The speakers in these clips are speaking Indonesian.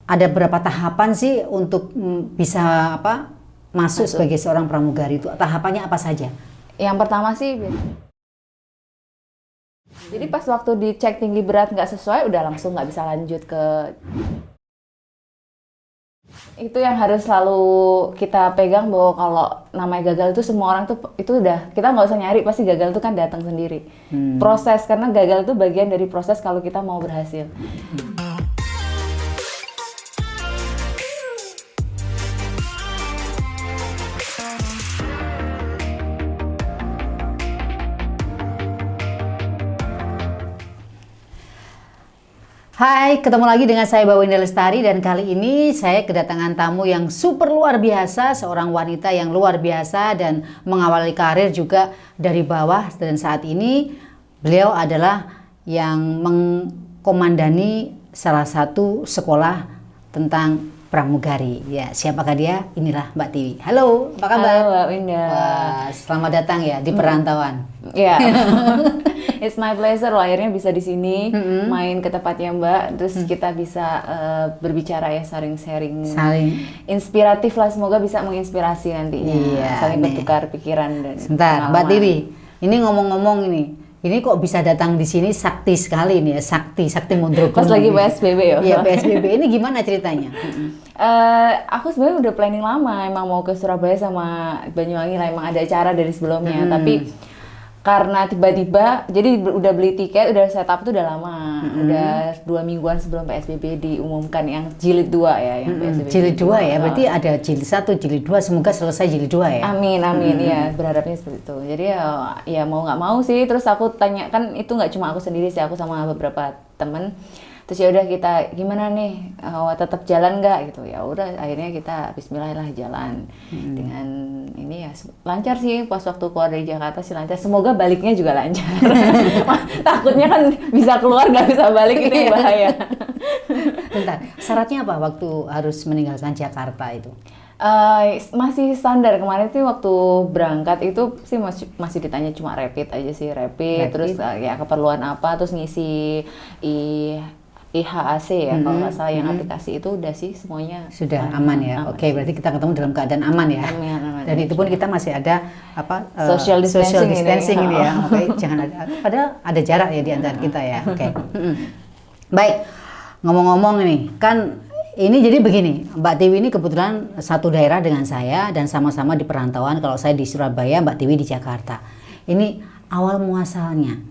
ada berapa tahapan sih untuk bisa masuk sebagai seorang pramugari itu? Tahapannya apa saja? Yang pertama sih, jadi pas waktu dicek tinggi berat nggak sesuai, udah langsung nggak bisa lanjut ke. Itu yang harus selalu kita pegang, bahwa kalau namanya gagal itu semua orang tuh itu udah, kita nggak usah nyari, pasti gagal itu kan datang sendiri. Proses, karena gagal itu bagian dari proses kalau kita mau berhasil. Hai, ketemu lagi dengan saya Mbak Winda Lestari, dan kali ini saya kedatangan tamu yang super luar biasa, seorang wanita yang luar biasa dan mengawali karir juga dari bawah, dan saat ini beliau adalah yang mengkomandani salah satu sekolah tentang pramugari. Ya, siapakah dia? Inilah Mbak Tiwi. Halo, apa kabar? Halo Mbak Winda. Wah, selamat datang ya di perantauan. Ya, it's my pleasure loh akhirnya bisa di sini main ke tempatnya Mbak, terus kita bisa berbicara ya, saling inspiratif lah, semoga bisa menginspirasi nantinya. Iya, saling bertukar pikiran dan sebentar, Mbak Tiwi, ini ngomong-ngomong ini kok bisa datang di sini sakti sekali nih ya, sakti Mondrogo. Pas lagi PSBB ya. Iya, PSBB. Ini gimana ceritanya? Aku sebenarnya udah planning lama, emang mau ke Surabaya sama Banyuwangi lah, emang ada acara dari sebelumnya, tapi karena tiba-tiba, jadi udah beli tiket, udah setup tuh udah lama, udah 2 mingguan sebelum PSBB diumumkan yang jilid 2 ya, yang PSBB jilid 2 ya, berarti ada jilid 1, jilid 2, semoga selesai jilid 2 ya. Amin, ya, berharapnya seperti itu. Jadi ya mau nggak mau sih, terus aku tanya, kan itu nggak cuma aku sendiri sih, aku sama beberapa temen. Terus ya udah, kita gimana nih, tetap jalan nggak gitu. Ya udah, akhirnya kita Bismillah lah jalan. Dengan ini ya lancar sih, pas waktu keluar dari Jakarta sih lancar. Semoga baliknya juga lancar. Takutnya kan bisa keluar nggak bisa balik, itu yang bahaya. Bentar, syaratnya apa waktu harus meninggalkan Jakarta itu? Masih standar. Kemarin tuh waktu berangkat itu sih masih ditanya cuma rapid aja sih, rapid. Terus ya keperluan apa, terus ngisi IHAC ya, kalau nggak salah, yang aplikasi itu udah sih semuanya sudah aman ya. Aman. Oke, berarti kita ketemu dalam keadaan aman ya. Aman. Dan itu pun kita masih ada social distancing ini ya. Oke, jangan ada jarak ya di antara kita ya. Oke. Baik. Ngomong-ngomong kan ini jadi begini, Mbak Tiwi ini kebetulan satu daerah dengan saya dan sama-sama di perantauan. Kalau saya di Surabaya, Mbak Tiwi di Jakarta. Ini awal muasalnya.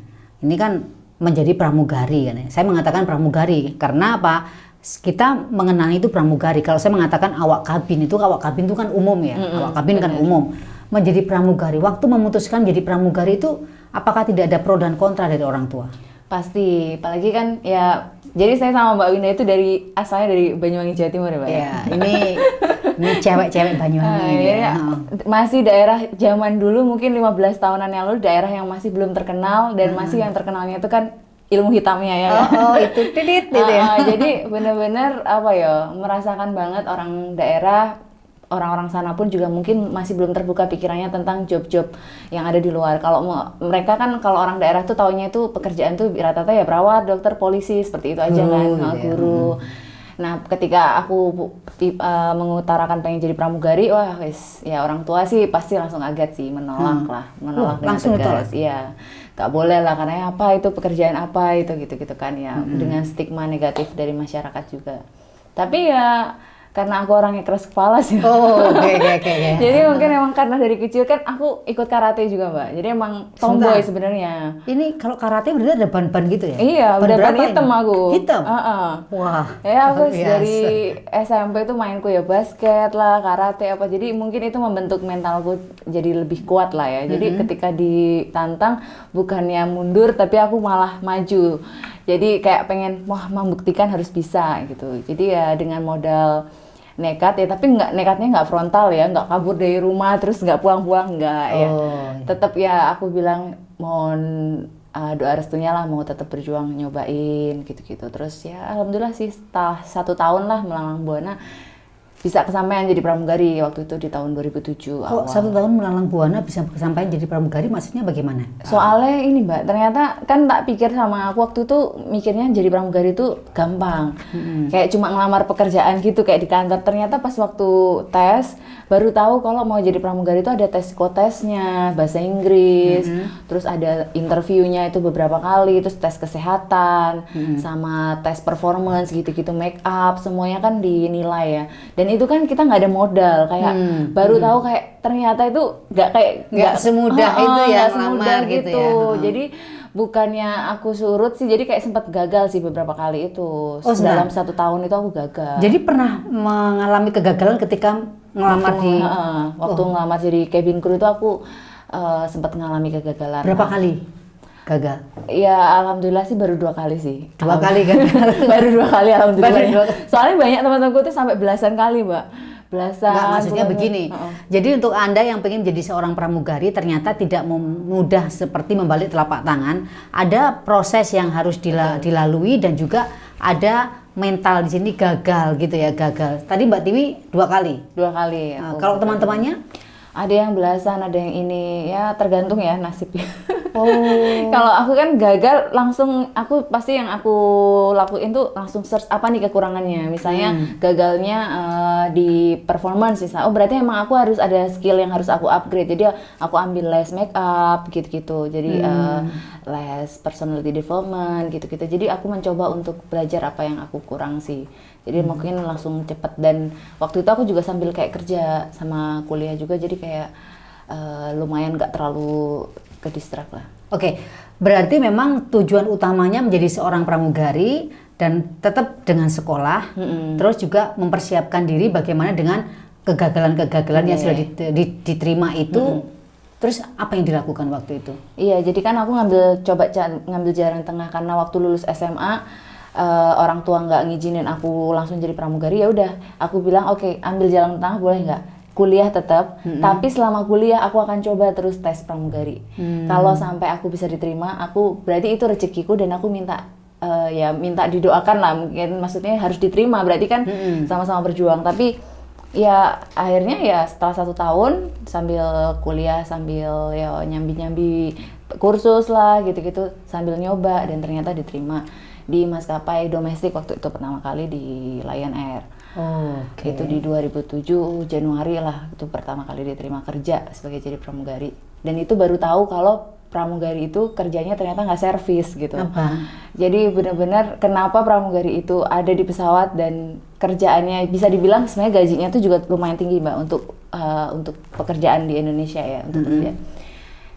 Ini kan menjadi pramugari kan ya. Saya mengatakan pramugari karena apa? Kita mengenal itu pramugari. Kalau saya mengatakan awak kabin itu kan umum ya. Awak kabin kan umum. Menjadi pramugari, waktu memutuskan jadi pramugari itu apakah tidak ada pro dan kontra dari orang tua? Pasti, apalagi kan ya, jadi saya sama Mbak Winda itu asalnya dari Banyuwangi, Jawa Timur ya Mbak ya. Ini cewek-cewek Banyuwangi ya. Masih daerah zaman dulu, mungkin 15 tahunan yang lalu, daerah yang masih belum terkenal, dan masih yang terkenalnya itu kan ilmu hitamnya ya. Itu tidit gitu ya. Jadi benar-benar merasakan banget orang daerah. Orang-orang sana pun juga mungkin masih belum terbuka pikirannya tentang job-job yang ada di luar. Kalau mereka kan, kalau orang daerah tuh taunya itu pekerjaan tuh rata-rata ya perawat, dokter, polisi, seperti itu aja kan, guru. Nah, ketika aku mengutarakan pengen jadi pramugari, wah wis, ya orang tua sih pasti langsung kaget sih, menolak dengan langsung tegas. Iya, nggak boleh lah, karena apa, itu pekerjaan apa itu gitu kan ya, dengan stigma negatif dari masyarakat juga. Tapi ya karena aku orangnya keras kepala sih. Oke. Jadi mungkin emang karena dari kecil kan aku ikut karate juga Mbak. Jadi emang tomboy sebenarnya. Ini kalau karate berarti ada ban-ban gitu ya? Iya, ban hitam ini? Aku. Hitam? Wah. Ya aku dari SMP itu mainku ya basket lah, karate apa. Jadi mungkin itu membentuk mentalku jadi lebih kuat lah ya. Jadi ketika ditantang bukannya mundur, tapi aku malah maju. Jadi kayak pengen membuktikan harus bisa gitu. Jadi ya dengan modal nekat ya, tapi nekatnya nggak frontal ya, nggak kabur dari rumah terus nggak pulang-pulang, nggak ya. Tetap ya aku bilang mohon doa restunya lah, mau tetap berjuang nyobain gitu-gitu. Terus ya alhamdulillah sih setelah 1 tahun lah melanglang buana, bisa kesampaian jadi pramugari waktu itu di tahun 2007 Kok awal. 1 tahun melalang buana bisa kesampaian jadi pramugari, maksudnya bagaimana? Soalnya ini Mbak, ternyata kan tak pikir sama aku waktu itu mikirnya jadi pramugari itu gampang. Kayak cuma ngelamar pekerjaan gitu kayak di kantor. Ternyata pas waktu tes baru tahu kalau mau jadi pramugari itu ada tes psikotesnya, bahasa Inggris, terus ada interviewnya itu beberapa kali, terus tes kesehatan, sama tes performance gitu-gitu, make up, semuanya kan dinilai ya. Dan itu kan kita nggak ada modal, kayak baru tahu kayak ternyata itu nggak semudah itu ya nggak ngelamar semudah gitu gitu. ya. Jadi bukannya aku surut sih, jadi kayak sempat gagal sih beberapa kali itu. Oh, dalam 1 tahun itu aku gagal. Jadi pernah mengalami kegagalan ketika ngelamar Waktu ngelamar jadi cabin crew itu aku sempat mengalami kegagalan. berapa kali gagal? Ya alhamdulillah sih baru 2 kali sih. 2 kali gagal. Baru 2 kali alhamdulillah. Baru 2 Soalnya banyak teman-temanku tuh sampai belasan kali, Mbak. Belasan. Enggak, maksudnya begini. Jadi untuk Anda yang pengen jadi seorang pramugari ternyata tidak mudah seperti membalik telapak tangan. Ada proses yang harus dilalui dan juga ada mental di sini gagal gitu ya, gagal. Tadi Mbak Tiwi 2 kali. 2 kali. Nah, kalau teman-temannya? Ada yang belasan, ada yang ini, ya tergantung ya nasibnya. Oh. Kalau aku kan gagal langsung, aku pasti yang aku lakuin tuh langsung search apa nih kekurangannya. Misalnya gagalnya di performance misalnya. Oh berarti emang aku harus ada skill yang harus aku upgrade. Jadi aku ambil les make up gitu-gitu. Jadi les personality development gitu-gitu. Jadi aku mencoba untuk belajar apa yang aku kurang sih. Jadi mungkin langsung cepet, dan waktu itu aku juga sambil kayak kerja sama kuliah juga, jadi kayak lumayan nggak terlalu ke distract lah. Oke, berarti memang tujuan utamanya menjadi seorang pramugari dan tetap dengan sekolah, terus juga mempersiapkan diri bagaimana dengan kegagalan-kegagalan yang sudah diterima itu. Terus apa yang dilakukan waktu itu? Iya, jadi kan aku ngambil jalan tengah, karena waktu lulus SMA orang tua nggak ngizinin aku langsung jadi pramugari. Ya udah, aku bilang oke, ambil jalan tengah, boleh nggak? Kuliah tetap, tapi selama kuliah aku akan coba terus tes pramugari. Kalau sampai aku bisa diterima, aku berarti itu rezekiku, dan aku minta minta didoakan lah, mungkin maksudnya harus diterima, berarti kan sama-sama berjuang. Tapi ya akhirnya ya setelah 1 tahun sambil kuliah, sambil ya nyambi-nyambi kursus lah gitu-gitu, sambil nyoba, dan ternyata diterima di maskapai domestik waktu itu pertama kali di Lion Air. Itu di 2007 Januari lah, itu pertama kali diterima kerja sebagai jadi pramugari. Dan itu baru tahu kalau pramugari itu kerjanya ternyata nggak servis gitu. Jadi benar-benar kenapa pramugari itu ada di pesawat, dan kerjaannya bisa dibilang sebenarnya gajinya tuh juga lumayan tinggi Mbak untuk pekerjaan di Indonesia ya, untuk kerja.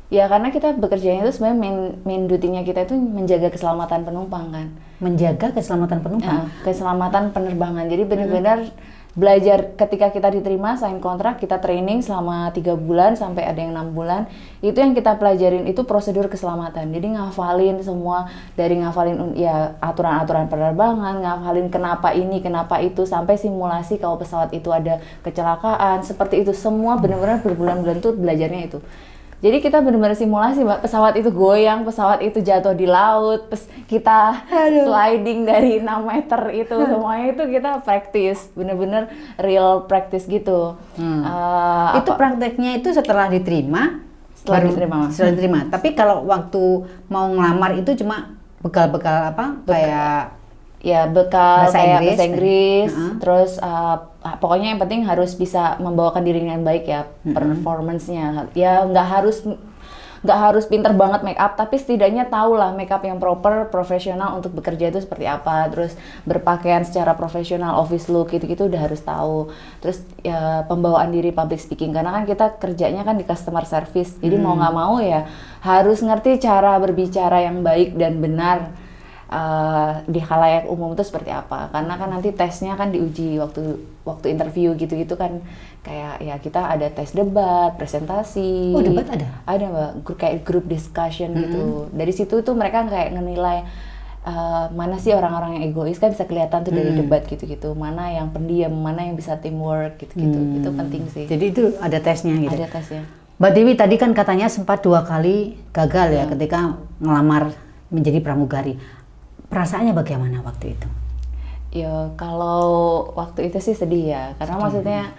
Ya karena kita bekerjanya itu sebenarnya main duty-nya kita itu menjaga keselamatan penumpang kan. Menjaga keselamatan penumpang? Ya, keselamatan penerbangan. Jadi benar-benar belajar ketika kita diterima, sign kontrak, kita training selama 3 bulan sampai ada yang 6 bulan. Itu yang kita pelajarin itu prosedur keselamatan. Jadi ngafalin semua, dari ngafalin ya aturan-aturan penerbangan, ngafalin kenapa ini, kenapa itu, sampai simulasi kalau pesawat itu ada kecelakaan, seperti itu. Semua benar-benar berbulan-bulan tuh belajarnya itu. Jadi kita benar-benar simulasi, Mbak, pesawat itu goyang, pesawat itu jatuh di laut, kita sliding dari 6 meter itu, semuanya itu kita praktis, benar-benar real practice gitu. Itu prakteknya itu setelah diterima? Setelah diterima. Tapi kalau waktu mau ngelamar itu cuma bekal-bekal apa? Kayak ya bekal bahasa bahasa Inggris, terus pokoknya yang penting harus bisa membawakan diri dengan baik ya, performance-nya. Ya nggak harus pinter banget make up, tapi setidaknya tahu lah make up yang proper, profesional untuk bekerja itu seperti apa. Terus berpakaian secara profesional, office look gitu-gitu udah harus tahu. Terus ya pembawaan diri, public speaking, karena kan kita kerjanya kan di customer service. Jadi mau nggak mau ya harus ngerti cara berbicara yang baik dan benar di khalayak umum itu seperti apa, karena kan nanti tesnya kan diuji waktu interview gitu kan, kayak ya kita ada tes debat, presentasi. Oh, debat ada Mbak, kayak group discussion gitu. Dari situ tuh mereka kayak ngenilai mana sih orang-orang yang egois, kan bisa kelihatan tuh dari debat gitu-gitu, mana yang pendiam, mana yang bisa teamwork gitu-gitu. Itu penting sih. Jadi itu ada tesnya gitu. Ada tesnya. Mbak Dewi tadi kan katanya sempat 2 kali gagal ya ketika ngelamar menjadi pramugari. Perasaannya bagaimana waktu itu? Ya kalau waktu itu sih sedih ya, karena maksudnya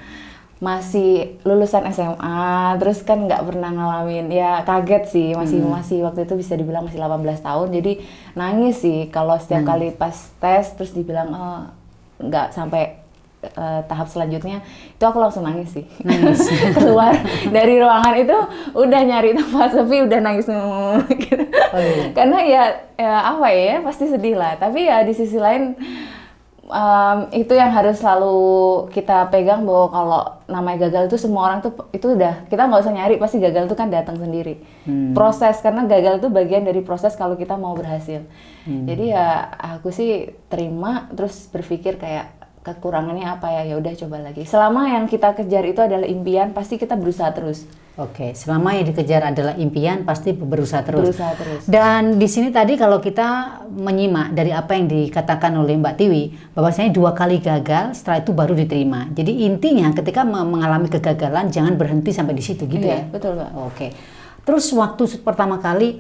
masih lulusan SMA, terus kan nggak pernah ngalamin, ya kaget sih, masih waktu itu bisa dibilang masih 18 tahun, jadi nangis sih kalau setiap kali pas tes terus dibilang nggak sampai tahap selanjutnya, itu aku langsung nangis sih. Nangis. Keluar dari ruangan itu udah nyari tempat sepi, udah nangis gitu. Oh, iya. Karena ya apa ya, pasti sedih lah, tapi ya di sisi lain itu yang harus selalu kita pegang, bahwa kalau namanya gagal itu semua orang tuh itu udah, kita nggak usah nyari, pasti gagal itu kan datang sendiri. Proses, karena gagal itu bagian dari proses kalau kita mau berhasil. Jadi ya aku sih terima, terus berpikir kayak kekurangannya apa ya, ya udah coba lagi. Selama yang kita kejar itu adalah impian, pasti kita berusaha terus. Oke, selama yang dikejar adalah impian, pasti berusaha terus. Berusaha terus. Dan di sini tadi kalau kita menyimak dari apa yang dikatakan oleh Mbak Tiwi, bahwasanya 2 kali gagal, setelah itu baru diterima. Jadi intinya ketika mengalami kegagalan, jangan berhenti sampai di situ, gitu ya? Betul, Mbak. Oke. Terus waktu pertama kali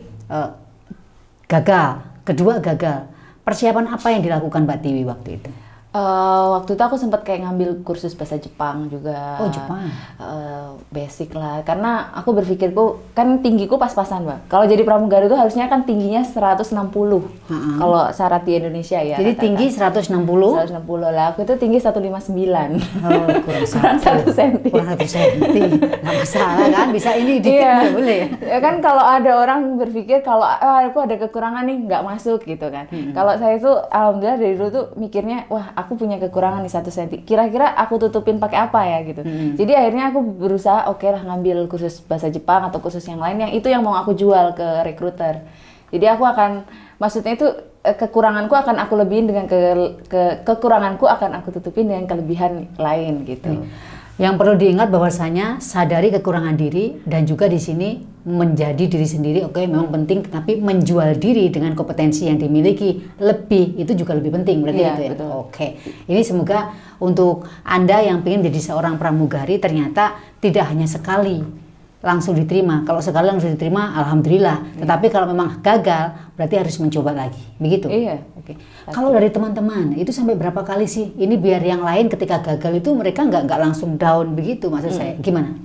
gagal, kedua gagal, persiapan apa yang dilakukan Mbak Tiwi waktu itu? Waktu itu aku sempat kayak ngambil kursus bahasa Jepang juga. Oh, Jepang. Basic lah, karena aku berpikirku kan tinggiku pas-pasan, Mbak. Kalau jadi pramugari itu harusnya kan tingginya 160. Kalau syarat di Indonesia ya. Jadi rata-rata. tinggi 160. 160 lah. Aku itu tinggi 159. Oh, kurang Kurang 1 senti. Kurang 1 senti. Nggak masalah kan, bisa ini dikit Iya. boleh ya. Ya kan kalau ada orang berpikir kalau aku ada kekurangan nih nggak masuk gitu kan. Kalau saya itu alhamdulillah dari dulu tuh mikirnya, wah aku punya kekurangan di 1 senti. Kira-kira aku tutupin pakai apa ya gitu. Jadi akhirnya aku berusaha oke lah ngambil kursus bahasa Jepang atau kursus yang lain yang itu yang mau aku jual ke recruiter. Jadi aku akan, maksudnya itu kekuranganku akan aku lebihin dengan kekuranganku akan aku tutupin dengan kelebihan lain gitu. Yang perlu diingat bahwasanya sadari kekurangan diri dan juga di sini menjadi diri sendiri. Oke, memang penting, tapi menjual diri dengan kompetensi yang dimiliki lebih, itu juga lebih penting berarti Iya, itu ya. betul. Oke. Ini semoga untuk Anda yang ingin jadi seorang pramugari ternyata tidak hanya sekali langsung diterima. Kalau sekali langsung diterima, alhamdulillah. Tetapi kalau memang gagal, berarti harus mencoba lagi. Begitu? Iya. Oke. Kalau dari teman-teman, itu sampai berapa kali sih? Ini biar yang lain ketika gagal itu mereka nggak langsung down begitu, maksud saya. Gimana?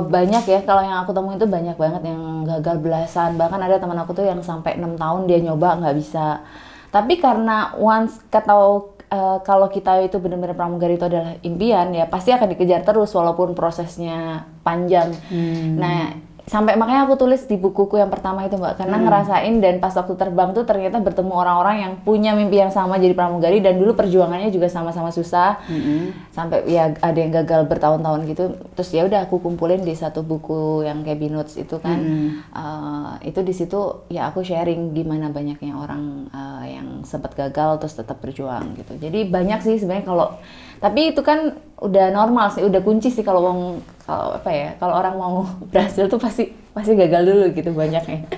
Banyak ya, kalau yang aku temuin itu banyak banget yang gagal belasan. Bahkan ada teman aku tuh yang sampai 6 tahun dia nyoba nggak bisa. Tapi karena once kalau kita itu benar-benar pramugari itu adalah impian, ya pasti akan dikejar terus walaupun prosesnya panjang. Nah, sampai makanya aku tulis di bukuku yang pertama itu, Mbak, karena ngerasain dan pas waktu terbang tuh ternyata bertemu orang-orang yang punya mimpi yang sama jadi pramugari dan dulu perjuangannya juga sama-sama susah. Sampai ya ada yang gagal bertahun-tahun gitu. Terus ya udah aku kumpulin di satu buku yang kayak Notes itu kan. Itu di situ ya aku sharing gimana banyaknya orang yang sempat gagal terus tetap berjuang gitu. Jadi banyak sih sebenarnya tapi itu kan udah normal sih, udah kunci sih kalau orang mau berhasil tuh pasti gagal dulu gitu banyaknya.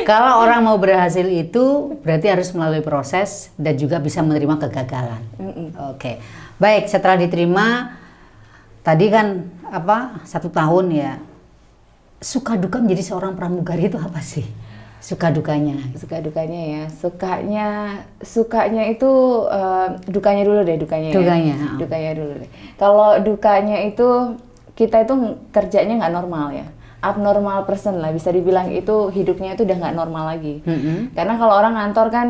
Kalau orang mau berhasil itu berarti harus melalui proses dan juga bisa menerima kegagalan. Oke. Baik, setelah diterima tadi kan 1 tahun ya. Suka duka menjadi seorang pramugari itu apa sih? Suka dukanya ya, sukanya itu dukanya dulu deh. Dukanya dulu deh. Kalau dukanya itu kita itu kerjanya nggak normal ya, abnormal person lah, bisa dibilang itu hidupnya itu udah nggak normal lagi. Karena kalau orang ngantor kan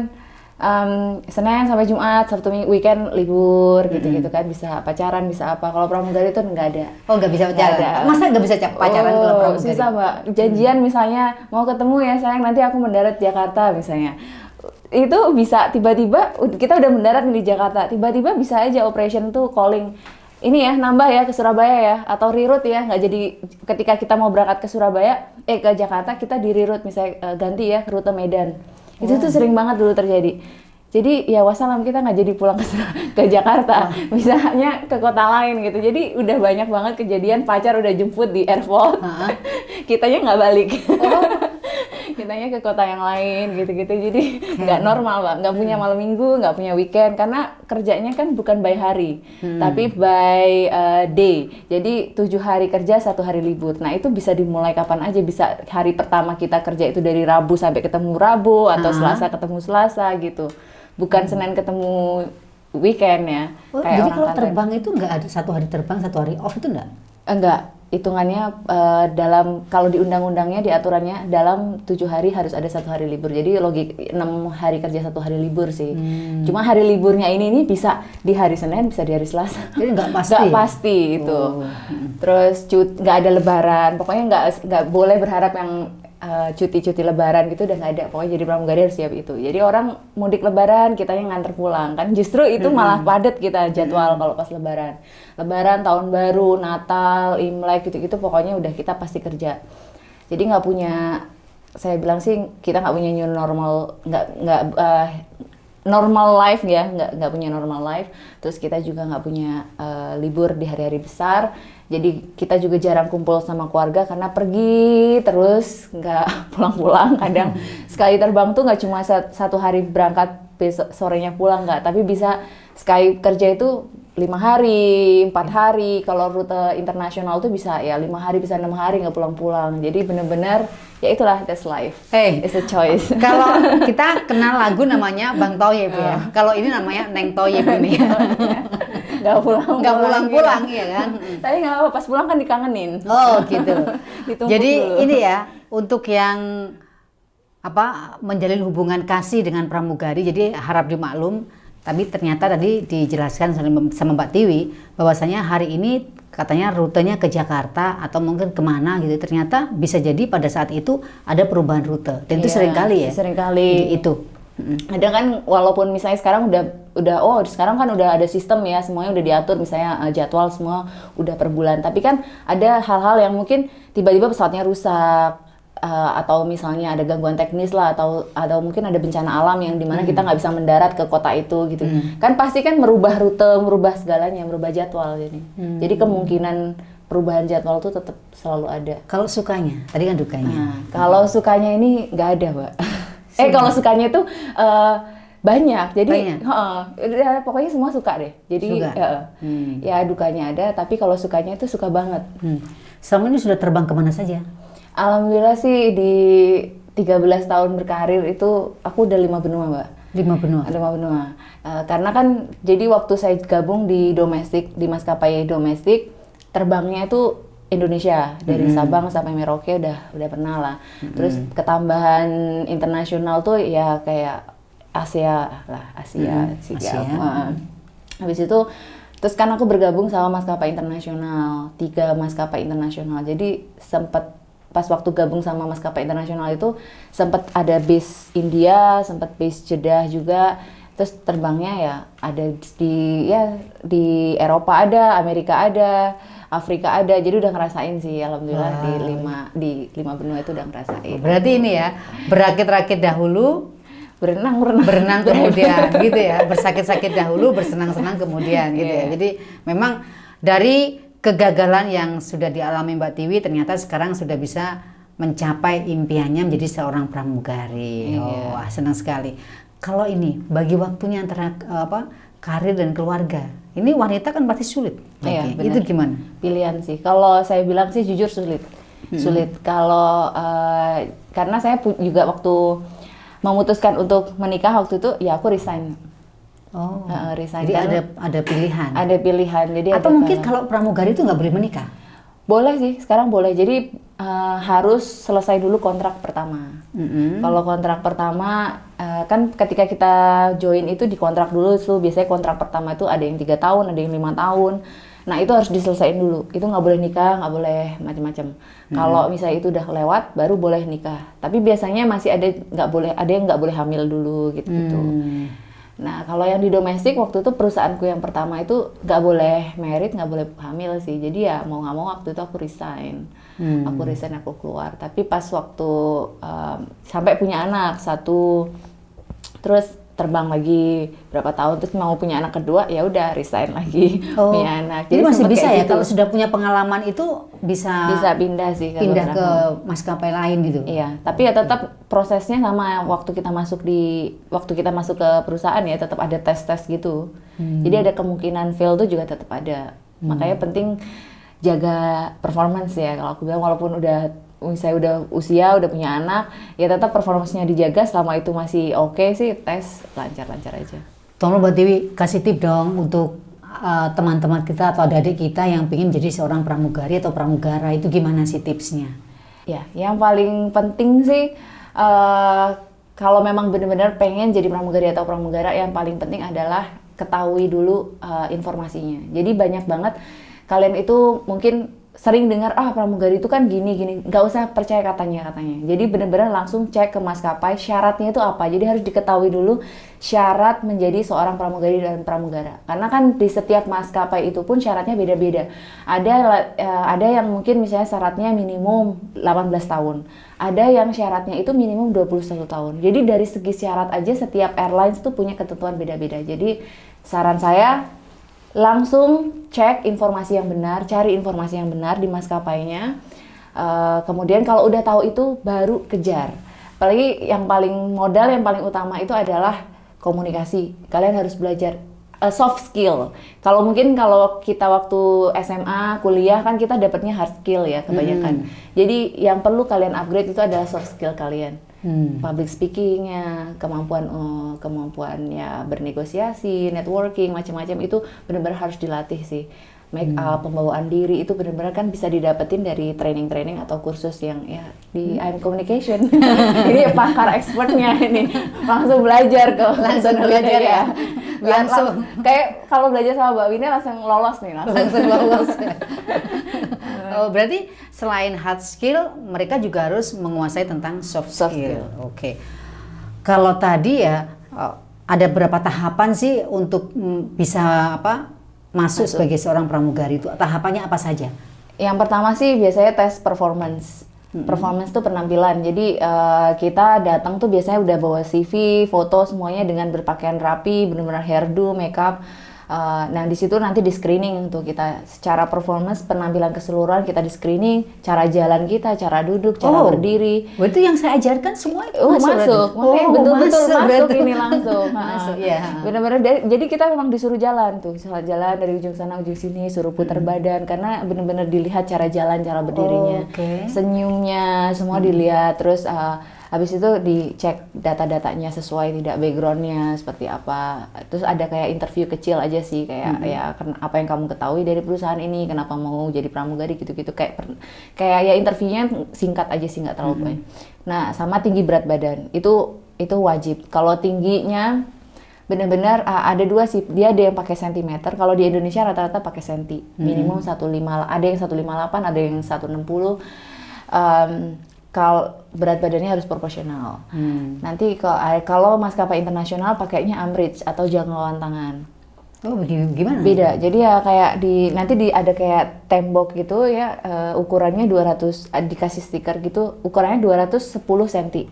Senin sampai Jumat, Sabtu Minggu, weekend libur gitu-gitu kan, bisa pacaran, bisa apa. Kalau pramugari itu nggak ada. Oh, nggak bisa pacaran? Masa nggak bisa pacaran kalau pramugari? Susah, Mbak. Janjian misalnya mau ketemu ya sayang, nanti aku mendarat Jakarta misalnya. Itu bisa tiba-tiba kita udah mendarat di Jakarta, tiba-tiba bisa aja operation tuh calling. Ini ya nambah ya ke Surabaya ya, atau reroute ya, nggak jadi ketika kita mau berangkat ke Surabaya, ke Jakarta kita di reroute misalnya ganti ya rute Medan. Itu tuh sering banget dulu terjadi. Jadi ya wassalam, kita nggak jadi pulang ke Jakarta, misalnya ke kota lain gitu. Jadi udah banyak banget kejadian pacar udah jemput di airport, kitanya nggak balik. Kitanya ke kota yang lain gitu-gitu. Jadi nggak normal, Mbak. Nggak punya malam minggu, nggak punya weekend, karena kerjanya kan bukan by hari, tapi by day. Jadi 7 hari kerja, 1 hari libur. Nah itu bisa dimulai kapan aja. Bisa hari pertama kita kerja itu dari Rabu sampai ketemu Rabu, atau Selasa ketemu Selasa gitu. bukan Senin ketemu weekend ya. Oh, kayak jadi orang kalau kantor. terbang itu nggak ada 1 hari terbang 1 hari off itu enggak? Enggak, hitungannya dalam kalau di undang-undangnya di aturannya dalam 7 hari harus ada 1 hari libur. Jadi logik 6 hari kerja 1 hari libur sih. Cuma hari liburnya ini bisa di hari Senin, bisa di hari Selasa. Jadi nggak pasti. Nggak pasti itu. Terus nggak ada Lebaran. Pokoknya nggak boleh berharap yang cuti-cuti Lebaran gitu udah nggak ada. Pokoknya jadi pramugari harus siap itu. Jadi orang mudik Lebaran, kita yang nganter pulang kan. Justru itu malah padat kita jadwal kalau pas Lebaran. Lebaran, Tahun Baru, Natal, Imlek gitu-gitu pokoknya udah kita pasti kerja. Jadi nggak punya, saya bilang sih kita nggak punya new normal, nggak normal life ya, nggak punya normal life. Terus kita juga nggak punya libur di hari-hari besar. Jadi kita juga jarang kumpul sama keluarga karena pergi terus nggak pulang-pulang. Kadang sekali terbang tuh nggak cuma 1 hari berangkat besok sorenya pulang nggak, tapi bisa sekali kerja itu 5 hari, 4 hari. Kalau rute internasional tuh bisa ya 5 hari, bisa 6 hari nggak pulang-pulang. Jadi bener-bener ya itulah, that's life. It's a choice. Kalau kita kenal lagu namanya Bang Toyib ya. Kalau ini namanya Neng Toyib ini. Nggak pulang-pulang ya kan. Tapi nggak apa-apa, pas pulang kan dikangenin. Oh gitu. Ditumpuk Jadi dulu. ini ya untuk yang menjalin hubungan kasih dengan pramugari. Jadi harap dimaklum. Tapi ternyata tadi dijelaskan sama Mbak Tiwi bahwasanya hari ini katanya rutenya ke Jakarta atau mungkin kemana gitu. Ternyata bisa jadi pada saat itu ada perubahan rute. Dan itu sering kali ya. Sering kali. Itu. Ada kan walaupun misalnya sekarang sekarang kan udah ada sistem ya, semuanya udah diatur misalnya jadwal semua udah per bulan. Tapi kan ada hal-hal yang mungkin tiba-tiba pesawatnya rusak. Atau misalnya ada gangguan teknis lah atau mungkin ada bencana alam yang dimana kita nggak bisa mendarat ke kota itu gitu kan pasti kan merubah rute, merubah segalanya, merubah jadwal jadi kemungkinan perubahan jadwal itu tetap selalu ada. Kalau sukanya tadi kan dukanya. Nah, kalau sukanya ini nggak ada, Mbak. Kalau sukanya itu banyak, jadi pokoknya semua suka deh. Jadi ya dukanya ada, tapi kalau sukanya itu suka banget. Selama ini sudah terbang kemana saja? Alhamdulillah sih di 13 tahun berkarir itu aku udah 5 benua, Mbak. 5 benua? 5 benua. Karena kan jadi waktu saya gabung di domestik, di maskapai domestik, terbangnya itu Indonesia. Dari Sabang sampai Merauke udah pernah lah. Terus ketambahan internasional tuh ya kayak Asia. Habis itu terus kan aku bergabung sama maskapai internasional, 3 maskapai internasional. Jadi pas waktu gabung sama maskapai internasional itu sempat ada base India, sempat base Jeddah juga. Terus terbangnya ya ada di Eropa ada, Amerika ada, Afrika ada. Jadi udah ngerasain sih alhamdulillah di 5 benua itu udah ngerasain. Berarti ini ya, berakit-rakit dahulu, berenang kemudian gitu ya, bersakit-sakit dahulu, bersenang-senang kemudian gitu ya. Jadi memang dari kegagalan yang sudah dialami Mbak Tiwi ternyata sekarang sudah bisa mencapai impiannya menjadi seorang pramugari. Wah, senang sekali. Kalau ini bagi waktunya antara karir dan keluarga, ini wanita kan pasti sulit. Itu gimana? Pilihan sih. Kalau saya bilang sih jujur sulit. Sulit. Kalau karena saya juga waktu memutuskan untuk menikah waktu itu ya aku resign. Resign. Jadi ada pilihan. Ada pilihan. Jadi atau mungkin kalau pramugari itu nggak boleh menikah? Boleh sih, sekarang boleh. Jadi harus selesai dulu kontrak pertama. Kalau kontrak pertama kan ketika kita join itu di kontrak dulu tuh biasanya kontrak pertama itu ada yang 3 tahun, ada yang 5 tahun. Nah itu harus diselesaikan dulu. Itu nggak boleh nikah, nggak boleh macam-macam. Kalau misalnya itu udah lewat, baru boleh nikah. Tapi biasanya masih ada yang nggak boleh hamil dulu gitu. Nah, kalau yang di domestik waktu itu perusahaanku yang pertama itu nggak boleh married, nggak boleh hamil sih. Jadi ya mau nggak mau waktu itu aku resign. Aku keluar. Tapi pas waktu sampai punya anak 1, terus terbang lagi berapa tahun, terus mau punya anak kedua, ya udah resign lagi punya anak. Jadi masih bisa ya gitu. Kalau sudah punya pengalaman itu bisa pindah sih ke maskapai lain gitu. Iya, tapi ya tetap prosesnya sama waktu kita masuk ke perusahaan ya tetap ada tes gitu. Jadi ada kemungkinan fail tuh juga tetap ada. Makanya penting jaga performance ya. Kalau aku bilang walaupun udah misalnya udah usia, udah punya anak, ya tetap performance-nya dijaga. Selama itu masih oke sih, tes lancar-lancar aja. Tolong Mbak Dewi kasih tip dong untuk teman-teman kita atau adik kita yang ingin jadi seorang pramugari atau pramugara, itu gimana sih tipsnya? Ya, yang paling penting sih kalau memang benar-benar pengen jadi pramugari atau pramugara, yang paling penting adalah ketahui dulu informasinya. Jadi banyak banget kalian itu mungkin sering dengar pramugari itu kan gini, nggak usah percaya katanya. Jadi benar-benar langsung cek ke maskapai syaratnya itu apa. Jadi harus diketahui dulu syarat menjadi seorang pramugari dan pramugara. Karena kan di setiap maskapai itu pun syaratnya beda-beda. Ada yang mungkin misalnya syaratnya minimum 18 tahun. Ada yang syaratnya itu minimum 21 tahun. Jadi dari segi syarat aja setiap airlines tuh punya ketentuan beda-beda. Jadi saran saya langsung cek informasi yang benar, cari informasi yang benar di maskapainya. Kemudian kalau udah tahu itu baru kejar. Apalagi yang paling utama itu adalah komunikasi. Kalian harus belajar soft skill. Kalau kita waktu SMA, kuliah kan kita dapatnya hard skill ya kebanyakan. Jadi yang perlu kalian upgrade itu adalah soft skill kalian. Public speakingnya, kemampuan ya bernegosiasi, networking, macam-macam itu benar-benar harus dilatih sih. Make up, pembawaan diri itu benar-benar kan bisa didapetin dari training atau kursus yang ya di I'm Communication. Ini pakar expertnya ini, langsung belajar kok. Langsung belajar ya. Langsung kayak kalau belajar sama Mbak Wina langsung lolos nih, langsung lolos. Oh, berarti selain hard skill, mereka juga harus menguasai tentang soft skill. Oke. Kalau tadi ya ada berapa tahapan sih untuk bisa masuk sebagai seorang pramugari itu? Tahapannya apa saja? Yang pertama sih biasanya tes performance. Performance itu penampilan. Jadi kita datang tuh biasanya udah bawa CV, foto semuanya dengan berpakaian rapi, benar-benar hairdo, makeup. Nah di situ nanti di screening tuh kita secara performance, penampilan keseluruhan kita di screening, cara jalan kita, cara duduk, cara berdiri. Berarti yang saya ajarkan semua itu masuk. Makanya betul-betul masuk ini langsung. Masuk ya. Benar-benar jadi kita memang disuruh jalan tuh, jalan dari ujung sana ujung sini, suruh putar badan karena benar-benar dilihat cara jalan, cara berdirinya, senyumnya semua dilihat. Terus habis itu dicek data-datanya sesuai tidak, backgroundnya seperti apa. Terus ada kayak interview kecil aja sih, kayak ya apa yang kamu ketahui dari perusahaan ini, kenapa mau jadi pramugari gitu-gitu. Kayak ya interviewnya singkat aja sih, nggak terlalu banyak. Nah sama tinggi berat badan itu wajib. Kalau tingginya benar-benar ada dua sih, dia ada yang pakai sentimeter. Kalau di Indonesia rata-rata pakai senti, minimum 1,5, ada yang 1,58, ada yang 1,60. Kalau berat badannya harus proporsional. Nanti kalau maskapai internasional pakainya Amrish atau jangkauan tangan. Oh, gimana? Beda. Jadi ya kayak nanti ada kayak tembok gitu ya, ukurannya 200, dikasih stiker gitu, ukurannya 210 cm.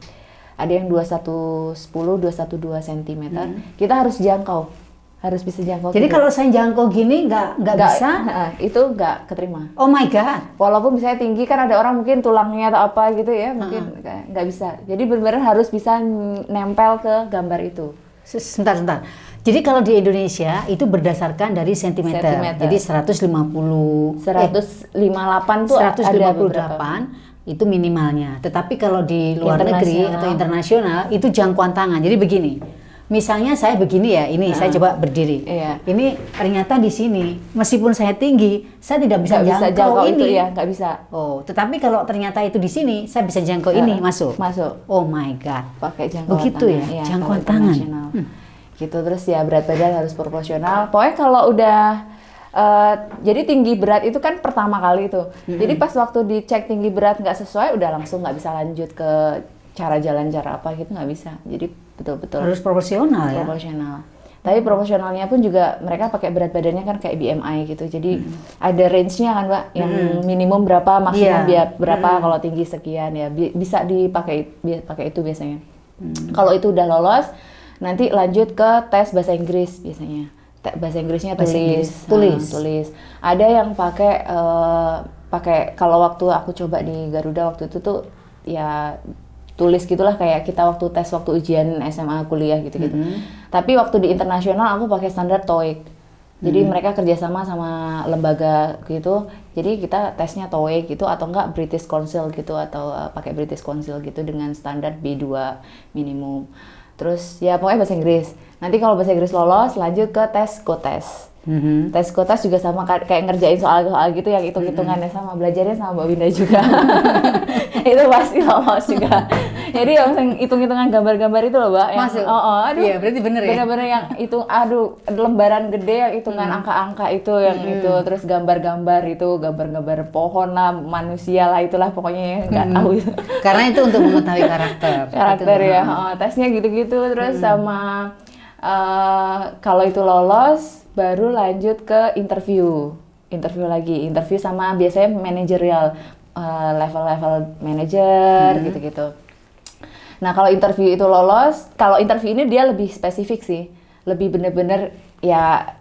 Ada yang 2110, 212 cm. Kita harus jangkau. Harus bisa jangkau. Jadi kalau saya jangkau gini nggak bisa? Itu nggak keterima. Oh my god. Walaupun misalnya tinggi, kan ada orang mungkin tulangnya atau apa gitu ya, mungkin nggak bisa. Jadi benar-benar harus bisa nempel ke gambar itu. Sebentar. Jadi kalau di Indonesia itu berdasarkan dari sentimeter. Jadi 158 tuh 158 itu minimalnya. Tetapi kalau di luar negeri atau internasional itu jangkauan tangan. Jadi begini. Misalnya saya begini ya, ini saya coba berdiri. Iya. Ini ternyata di sini, meskipun saya tinggi, saya tidak bisa jangkau ini. Itu ya, nggak bisa. Oh, tetapi kalau ternyata itu di sini, saya bisa jangkau ini, masuk. Oh my god. Pakai jangkauan begitu tangan. Ya, jangkauan tangan. Gitu, terus ya berat badan harus proporsional. Pokoknya kalau udah jadi tinggi berat itu kan pertama kali itu. Jadi pas waktu dicek tinggi berat nggak sesuai, udah langsung nggak bisa lanjut ke cara jalan, cara apa gitu, nggak bisa. Jadi betul-betul harus proporsional ya. Proporsional. Tapi proporsionalnya pun juga mereka pakai berat badannya kan kayak BMI gitu. Jadi ada range-nya kan, Mbak, yang minimum berapa, maksimum berapa, kalau tinggi sekian ya. Bisa pakai itu biasanya. Kalau itu udah lolos, nanti lanjut ke tes bahasa Inggris biasanya. Bahasa Inggrisnya tulis. Ada yang pakai kalau waktu aku coba di Garuda waktu itu tuh ya tulis gitulah, kayak kita waktu ujian SMA kuliah gitu-gitu. Tapi waktu di internasional aku pakai standar TOEIC. Jadi mereka kerjasama sama lembaga gitu. Jadi kita tesnya TOEIC gitu atau enggak British Council gitu atau pakai British Council gitu dengan standar B2 minimum. Terus ya pokoknya bahasa Inggris. Nanti kalau bahasa Inggris lolos lanjut ke tes Kotes. Tes Kotes juga sama kayak ngerjain soal-soal gitu yang hitung-hitungannya sama, belajarnya sama Mbak Winda juga. Itu pasti lolos juga. Jadi yang hitung-hitungan gambar-gambar itu loh, Mbak. Masuk. Aduh. Iya, berarti bener ya. Bener-bener yang itu, aduh, lembaran gede yang hitungan angka-angka itu yang itu, terus gambar-gambar itu, gambar-gambar pohon lah, manusia lah, itulah pokoknya nggak tahu itu. Karena itu untuk mengetahui karakter. Karakter ya, tesnya gitu-gitu, terus sama kalau itu lolos baru lanjut ke interview lagi, interview sama biasanya manajerial, level-level manager gitu-gitu. Nah kalau interview itu lolos, kalau interview ini dia lebih spesifik sih, lebih bener-bener ya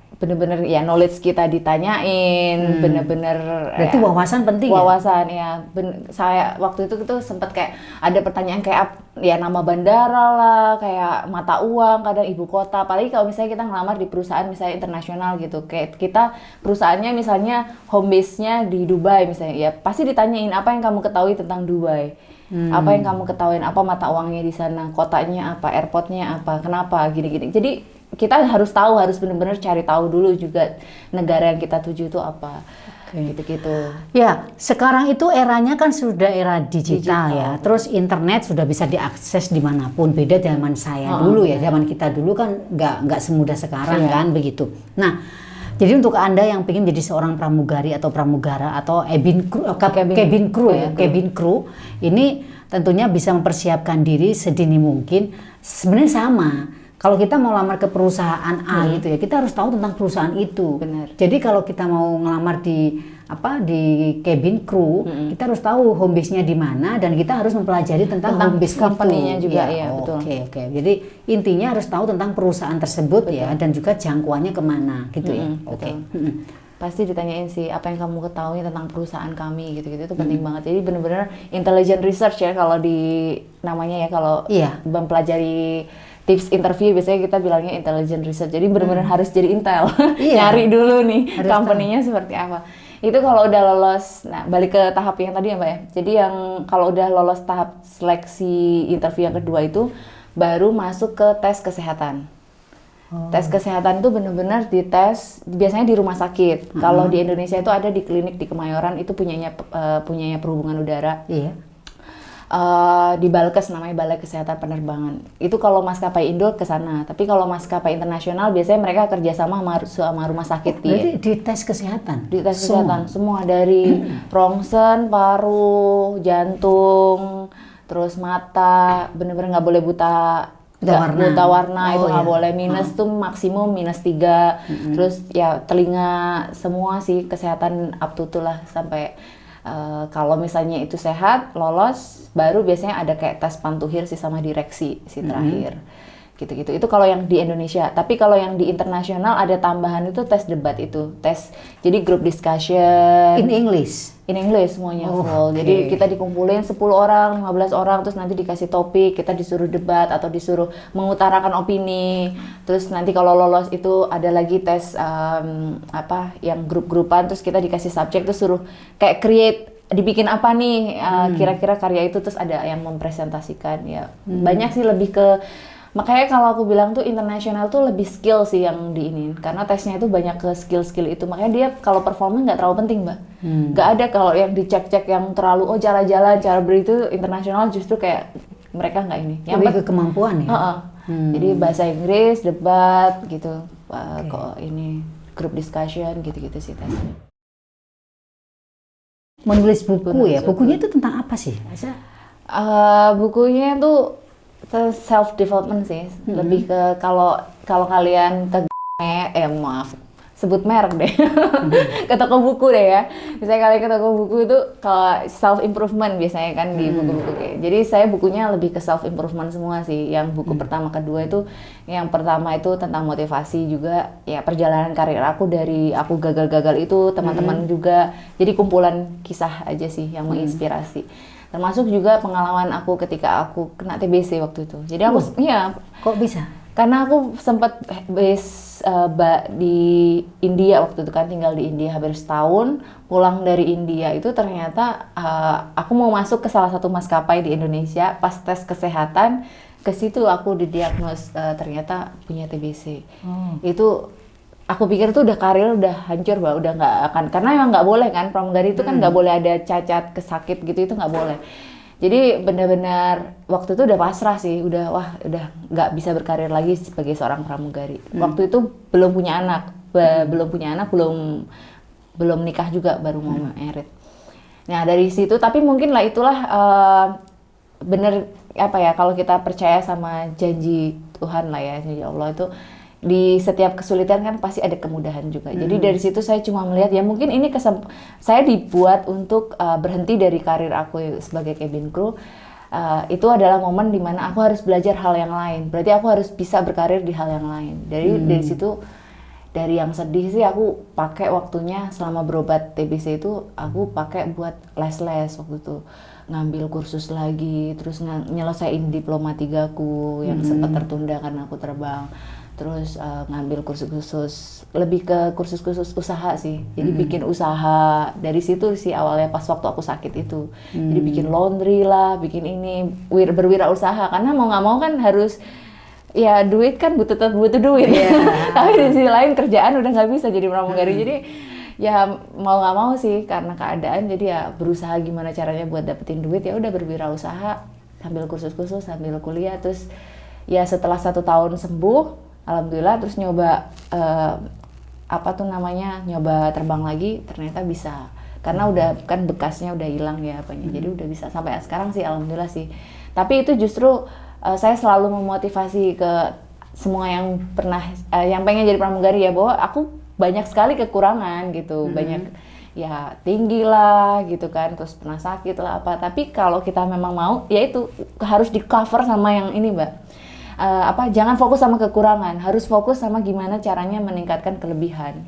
knowledge kita ditanyain, bener-bener. Berarti wawasan penting wawasan ya. Saya waktu itu sempet kayak ada pertanyaan kayak ya nama bandara lah, kayak mata uang, kadang ibu kota. Apalagi kalau misalnya kita ngelamar di perusahaan misalnya internasional gitu, kayak kita perusahaannya misalnya home base-nya di Dubai misalnya, ya pasti ditanyain apa yang kamu ketahui tentang Dubai. Apa yang kamu ketahuin, apa mata uangnya di sana, kotanya apa, airportnya apa, kenapa, gini-gini. Jadi kita harus tahu, harus benar-benar cari tahu dulu juga negara yang kita tuju itu apa. Gitu-gitu. Ya, sekarang itu eranya kan sudah era digital ya. Terus internet sudah bisa diakses dimanapun. Beda zaman saya dulu ya, zaman kita dulu kan nggak semudah sekarang kan begitu. Nah, jadi untuk Anda yang ingin menjadi seorang pramugari atau pramugara atau cabin crew, ini tentunya bisa mempersiapkan diri sedini mungkin. Sebenarnya sama. Kalau kita mau lamar ke perusahaan A gitu ya, kita harus tahu tentang perusahaan itu. Benar. Jadi kalau kita mau ngelamar di cabin crew, kita harus tahu home base-nya di mana dan kita harus mempelajari tentang home base company-nya juga ya, betul. Oke. Jadi intinya harus tahu tentang perusahaan tersebut ya dan juga jangkauannya kemana gitu ya. Oke. Pasti ditanyain sih apa yang kamu ketahui tentang perusahaan kami gitu-gitu, itu penting banget. Jadi benar-benar intelligent research ya kalau di namanya ya, kalau mempelajari tips interview biasanya kita bilangnya intelligent research. Jadi benar-benar harus jadi intel. Nyari dulu nih company-nya seperti apa. Itu kalau udah lolos, nah balik ke tahap yang tadi ya Mbak ya. Jadi yang kalau udah lolos tahap seleksi interview yang kedua itu baru masuk ke tes kesehatan. Tes kesehatan itu benar-benar dites biasanya di rumah sakit. Kalau di Indonesia itu ada di klinik di Kemayoran, itu punyanya Perhubungan Udara. Iya. Di Balkes namanya, Balai Kesehatan Penerbangan. Itu kalau maskapai Indo ke sana. Tapi kalau maskapai internasional biasanya mereka kerjasama sama rumah sakit. Berarti di tes kesehatan? Di tes kesehatan semua dari rongsen, paru, jantung, terus mata, bener-bener nggak boleh buta warna, itu nggak boleh. Minus tuh maksimum -3. Terus ya telinga, semua sih kesehatan up to lah sampai kalau misalnya itu sehat, lolos, baru biasanya ada kayak tes pantuhir sih sama direksi sih terakhir. Gitu-gitu. Itu kalau yang di Indonesia. Tapi kalau yang di internasional ada tambahan itu tes debat itu. Tes, jadi group discussion. In English? In English semuanya full. Jadi kita dikumpulin 10 orang, 15 orang, terus nanti dikasih topik, kita disuruh debat atau disuruh mengutarakan opini. Terus nanti kalau lolos itu ada lagi tes yang grup-grupan, terus kita dikasih subjek, terus suruh kayak create, dibikin apa nih kira-kira karya itu, terus ada yang mempresentasikan ya. Banyak sih, lebih ke, makanya kalau aku bilang tuh internasional tuh lebih skill sih yang diinin, karena tesnya itu banyak ke skill-skill itu. Makanya dia kalau performa nggak terlalu penting Mbak. Nggak ada kalau yang dicek-cek yang terlalu jalan-jalan, cara itu internasional justru kayak mereka nggak ini. Yang lebih ke kemampuan ya? Jadi bahasa Inggris, debat gitu, kok ini group discussion gitu-gitu sih tesnya. Menulis buku ya, bukunya itu tentang apa sih? Bukunya tuh self development sih, lebih ke kalau kalian ke sebut merek deh, ke toko buku deh ya. Misalnya kalian ke toko buku itu kalau self improvement biasanya kan di buku-buku kayak. Jadi saya bukunya lebih ke self improvement semua sih. Yang buku pertama, kedua itu, yang pertama itu tentang motivasi juga, ya perjalanan karir aku dari aku gagal-gagal itu, teman-teman juga. Jadi kumpulan kisah aja sih yang menginspirasi. Termasuk juga pengalaman aku ketika aku kena TBC waktu itu. Jadi aku Kok bisa? Karena aku sempat base di India waktu itu kan, tinggal di India hampir setahun. Pulang dari India itu ternyata aku mau masuk ke salah satu maskapai di Indonesia. Pas tes kesehatan ke situ aku didiagnos ternyata punya TBC. Itu aku pikir tuh udah karir udah hancur, Mbak, udah nggak akan, karena emang nggak boleh kan, pramugari itu kan nggak boleh ada cacat, kesakit gitu, itu nggak boleh. Jadi benar-benar waktu itu udah pasrah sih, udah nggak bisa berkarir lagi sebagai seorang pramugari. Waktu itu belum punya anak, belum nikah juga, baru mau married. Nah dari situ, tapi mungkin lah itulah bener apa ya, kalau kita percaya sama janji Tuhan lah ya, janji Allah itu di setiap kesulitan kan pasti ada kemudahan juga. Jadi dari situ saya cuma melihat ya mungkin ini saya dibuat untuk berhenti dari karir aku sebagai cabin crew. Itu adalah momen dimana aku harus belajar hal yang lain. Berarti aku harus bisa berkarir di hal yang lain. Dari situ, dari yang sedih sih aku pakai waktunya selama berobat TBC itu, aku pakai buat les-les waktu itu. Ngambil kursus lagi, terus nyelesain diploma 3ku yang sempat tertunda karena aku terbang. Terus ngambil kursus-kursus, lebih ke kursus-kursus usaha sih. Jadi bikin usaha, dari situ sih awalnya pas waktu aku sakit itu. Jadi bikin laundry lah, bikin ini, berwirausaha. Karena mau nggak mau kan harus, ya duit kan tetap butuh duit. Tapi di sisi lain kerjaan udah nggak bisa jadi pramugari. Jadi ya mau nggak mau sih karena keadaan, jadi ya berusaha gimana caranya buat dapetin duit, ya udah berwirausaha sambil kursus-kursus, sambil kuliah. Terus ya setelah 1 tahun sembuh, alhamdulillah, terus nyoba nyoba terbang lagi, ternyata bisa. Karena udah kan bekasnya udah hilang ya apanya. Jadi udah bisa sampai sekarang sih, alhamdulillah sih. Tapi itu justru saya selalu memotivasi ke semua yang yang pengen jadi pramugari ya, bahwa aku banyak sekali kekurangan gitu. Banyak ya tinggi lah gitu kan, terus pernah sakit lah apa. Tapi kalau kita memang mau, ya itu harus di cover sama yang ini, Mbak. Jangan fokus sama kekurangan, harus fokus sama gimana caranya meningkatkan kelebihan.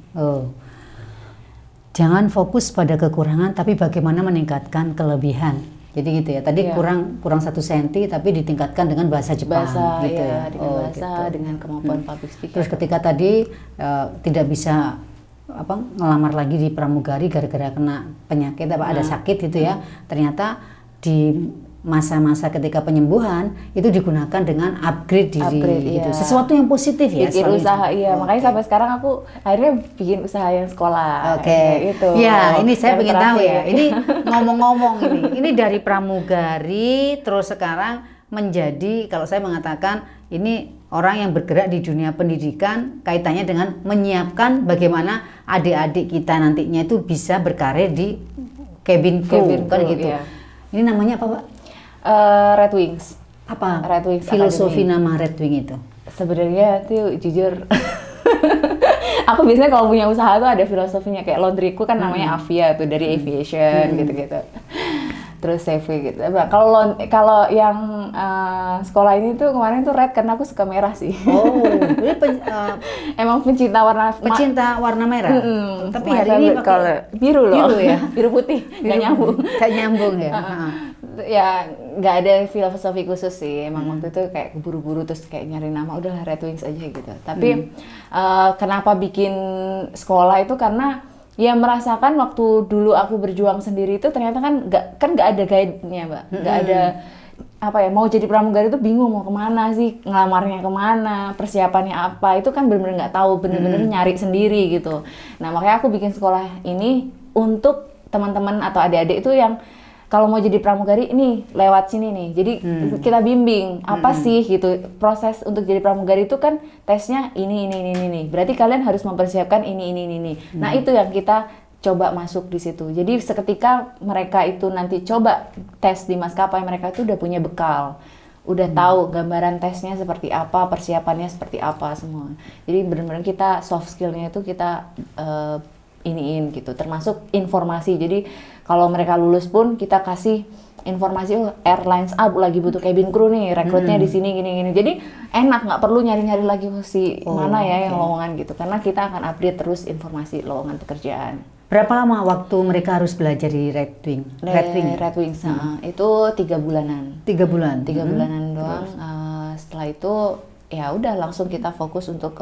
Jangan fokus pada kekurangan, tapi bagaimana meningkatkan kelebihan. Jadi gitu ya. Tadi kurang 1 senti, tapi ditingkatkan dengan bahasa Jepang, gitu ya. Dengan bahasa, dengan kemampuan public speaking. Terus ketika tadi tidak bisa ngelamar lagi di pramugari gara-gara kena penyakit ada sakit gitu ya. Ternyata di masa-masa ketika penyembuhan itu digunakan dengan upgrade diri gitu. Sesuatu yang positif ya. Bikin usaha makanya sampai sekarang aku akhirnya bikin usaha yang sekolah. Itu. Ya, ini saya pengen tahu ya. Ini ngomong-ngomong ini dari pramugari terus sekarang menjadi, kalau saya mengatakan ini orang yang bergerak di dunia pendidikan, kaitannya dengan menyiapkan bagaimana adik-adik kita nantinya itu bisa berkarir di cabin crew kan gitu. Ini namanya apa, Pak? Red Wings. Apa Red Wings filosofi Academy. nama Red Wing itu? Sebenarnya itu jujur aku biasanya kalau punya usaha tuh ada filosofinya, kayak laundryku kan namanya Avia tuh, dari aviation gitu-gitu. Terus CV gitu. Kalau yang sekolah ini tuh kemarin tuh red karena aku suka merah sih. Ini emang pecinta warna merah. Tapi hari ini pakai biru loh. Biru ya, biru putih. Nggak nyambung. Nggak nyambung ya. Ya nggak ada filosofi khusus sih. Emang waktu itu kayak buru-buru terus kayak nyari nama, udahlah Red Wings aja gitu. Tapi kenapa bikin sekolah itu karena ya merasakan waktu dulu aku berjuang sendiri itu ternyata kan nggak ada guide-nya, Mbak. Nggak ada mau jadi pramugari itu bingung mau kemana sih, ngelamarnya kemana, persiapannya apa, itu kan bener-bener nggak tahu, bener-bener nyari sendiri gitu. Nah makanya aku bikin sekolah ini untuk teman-teman atau adik-adik itu yang kalau mau jadi pramugari ini lewat sini nih. Jadi kita bimbing apa sih gitu. Proses untuk jadi pramugari itu kan tesnya ini. Berarti kalian harus mempersiapkan ini. Nah, itu yang kita coba masuk di situ. Jadi seketika mereka itu nanti coba tes di maskapai, mereka itu udah punya bekal. Udah tahu gambaran tesnya seperti apa, persiapannya seperti apa semua. Jadi benar-benar kita soft skill-nya itu kita iniin gitu, termasuk informasi. Jadi kalau mereka lulus pun kita kasih informasi, airlines lagi butuh cabin crew nih, rekrutnya di sini gini. Jadi enak, nggak perlu nyari-nyari lagi mana ya yang lowongan gitu, karena kita akan update terus informasi lowongan pekerjaan. Berapa lama waktu mereka harus belajar di Red Wing? Red Wings itu 3 bulanan. 3 bulan. 3 bulanan doang. Setelah itu ya udah langsung kita fokus untuk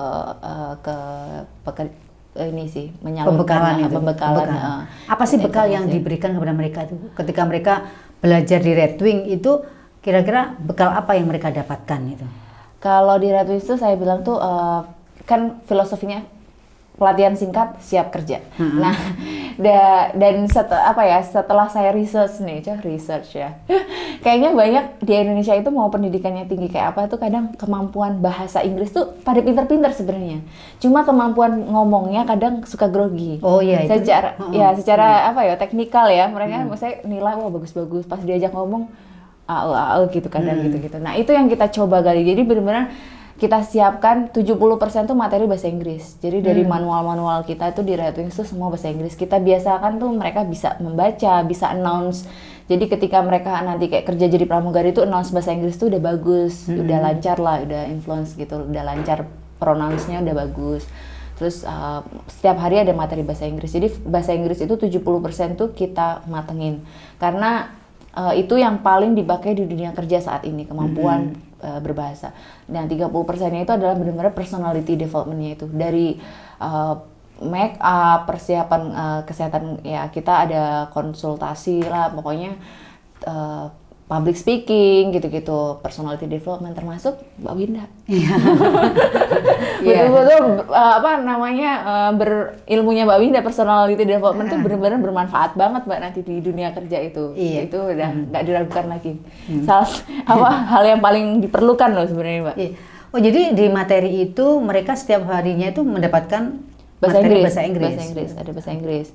ini sih menyalurkan pembekalan. Apa sih bekal yang diberikan kepada mereka itu ketika mereka belajar di Red Wing itu, kira-kira bekal apa yang mereka dapatkan itu? Kalau di Red Wing itu saya bilang tuh kan filosofinya pelatihan singkat siap kerja. Nah, dan setelah saya research ya, kayaknya banyak di Indonesia itu mau pendidikannya tinggi kayak apa tuh kadang kemampuan bahasa Inggris tuh pada pinter-pinter sebenarnya. Cuma kemampuan ngomongnya kadang suka grogi. Oh iya itu. Secara teknikal ya, mereka misalnya nilai wah bagus-bagus, pas diajak ngomong gitu kadang gitu-gitu. Nah, itu yang kita coba gali. Jadi benar-benar kita siapkan 70% tuh materi bahasa Inggris. Jadi dari manual-manual kita itu di Red Wings tuh semua bahasa Inggris. Kita biasakan tuh mereka bisa membaca, bisa announce. Jadi ketika mereka nanti kayak kerja jadi pramugari itu announce bahasa Inggris tuh udah bagus, udah lancar lah, udah influence gitu, udah lancar, pronounce-nya udah bagus. Terus setiap hari ada materi bahasa Inggris. Jadi bahasa Inggris itu 70% tuh kita matengin. Karena itu yang paling dipakai di dunia kerja saat ini, kemampuan berbahasa. Dan 30%-nya itu adalah benar-benar personality development-nya itu. Dari make up, persiapan kesehatan, ya kita ada konsultasi lah, pokoknya public speaking gitu-gitu, personality development, termasuk Mbak Winda. Betul-betul berilmunya Mbak Winda, personality development itu benar-benar bermanfaat banget Mbak nanti di dunia kerja itu. Itu udah nggak diragukan lagi. Hal yang paling diperlukan loh sebenarnya Mbak. Oh jadi di materi itu mereka setiap harinya itu mendapatkan bahasa Bahasa Inggris, ada bahasa Inggris.